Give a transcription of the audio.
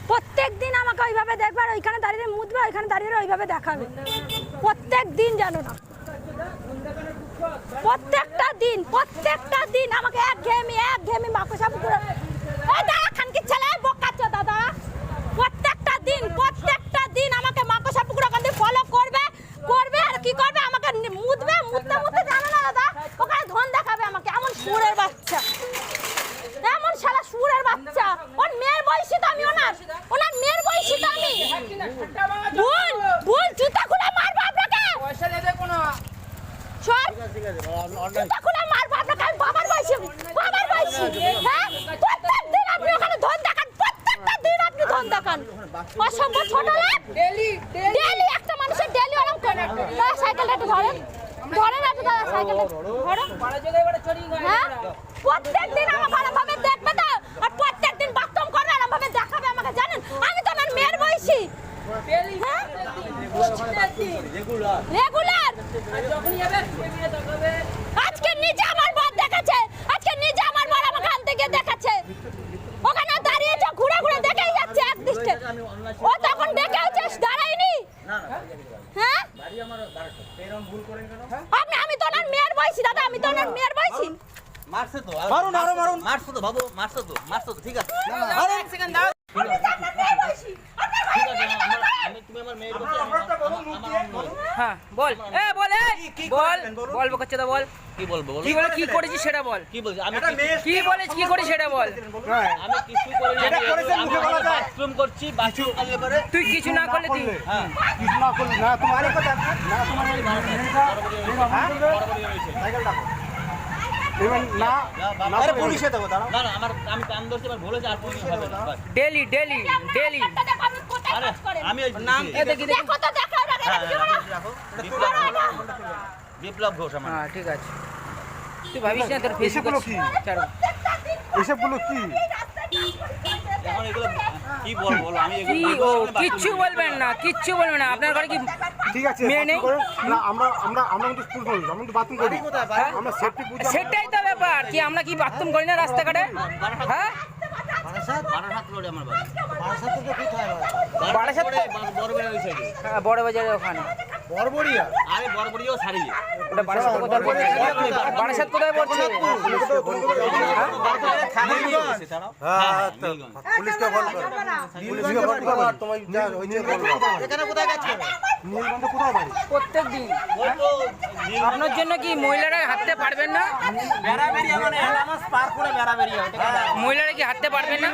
প্রত্যেক দিন আমাকে ওইভাবে দেখবে, আর ওইখানে দাঁড়িয়ে মুদবে, ওইখানে দাঁড়িয়ে ওইভাবে দেখাবে প্রত্যেক দিন, জানো না? প্রত্যেকটা দিন আমাকে এক ঘেমি মাকড়সা পুকুরে খানকির ছেলে বকাচ্ছ দাদা। প্রত্যেকটা দিন আমাকে মাকড়সা পুকুর ওখান থেকে ফলো করবে আর কি করবে, আমাকে মুততে জানো না দাদা, ওখানে ধন দেখাবে আমাকে। এমন সুরের বাচ্চা, এমন শালা সুরের বাচ্চা। ওর মেয়ের বয়সী তো আমি, ওনার মেয়ের বয়সী তো আমি। ভুল জুতা খুলে মারবো আপনাকে, পয়সা নেবে কোনো জুতা খুলে মারবো আপনাকে। আমি বাবার বয়সী, হ্যাঁ? প্রত্যেক দিন আপনি ওখানে ধন দেখান, প্রত্যেকটা দিন আপনি ধন দেখান। অসভ্য ছোট লোক। ডেলি একটা মানুষের ডেলি ওরকম করে। সাইকেলটা একটু ধরেন একটু দাদা, সাইকেলটা ধরো। হ্যাঁ, প্রত্যেক দিন আমাকে আরমভাবে দেখবে তো, আর প্রত্যেক দিন বাথরুম করবে, আরমভাবে দেখাবে আমাকে। জানেন আমি তো আমার মেয়ের বয়সী। হ্যাঁ, রেগুলার। আজকে নিজে আমার বর দেখাচ্ছে, আমাকে আনতে গিয়ে দেখাচ্ছে। ওখানে দাঁড়িয়েছে, ঘুরে দেখেই যাচ্ছে এক দৃষ্টে। ও তখন দেখেছে, দাঁড়ায়নি। হ্যাঁ, আমি তো ওনার মেয়ের বয়সী দাদা, আমি তো ওনার মেয়ের বয়সী। মারছে তো, মারুন আরো মারুন। মারছে তো বাবু, মারছে তো ঠিক আছে। আরে এক সেকেন্ড দাও। হ্যাঁ বল, বল বলছে তো বল। কি বলবো? কি করেছিস সেটা বল। কি বলছিস? আমি কি বলেছিস, কি করিস সেটা বল। আমি কিছু করিনি, আমি বাথরুম করছি, বাথরুম করলে পরে তুই কিছু না করলে তুই হ্যাঁ কিছু না করলে না তোমার কথা না, তোমার সাইকেলটা না আরে পুলিশে দেবো দাঁড়াও। না আমি কাম ধরছি, এবার বলেছি আর পুলিশ হবে না। ডেলি আরে আমি নাম দেখি দেখো তো, দেখো বিপ্লব ঘোষ আমার। হ্যাঁ ঠিক আছে, তুই ভাবিস না তোর ফেসবুক কি ছাড়ো। কি এখন এগুলো কি বলবো? আমি কিচ্ছু বলবেন না, আপনার ঘরে কি ঠিক আছে মেয়ে নেই? না আমরা কিন্তু স্কুল করি, আমরা তো বাথরুম করি, আমরা সেফটি বুঝি। সেটাই তো ব্যাপার, কি আমরা কি বাথরুম করি না রাস্তাঘাটে? হ্যাঁ, বারাসাত রোডে আমার বাড়ি। বারাসাত বড়বাড়ি ওই সাইডে। হ্যাঁ, বড় বাজারের ওখানে। বড়বড়িয়া আরে বড়বাড়িও ছাড়িয়ে। ওটা বারাসাত কোথায় পড়ছে? বারাসাত কোথায় পড়ছে? হ্যাঁ, পুলিশকে ফোন করো, পুলিশকে ফোন করো, তোমায় যা হইছে বলবো। এখানে কোথায় কাজ করে? নীলগঞ্জে কোথায় বাড়ি? প্রত্যেক দিন আপনার জন্য কি মহিলারা হাঁটতে পারবেন না? বেড়াবেড়িয়া মানে এলামাস পার করে বেড়াবেড়িয়া। মহিলারা কি হাঁটতে পারবেন না?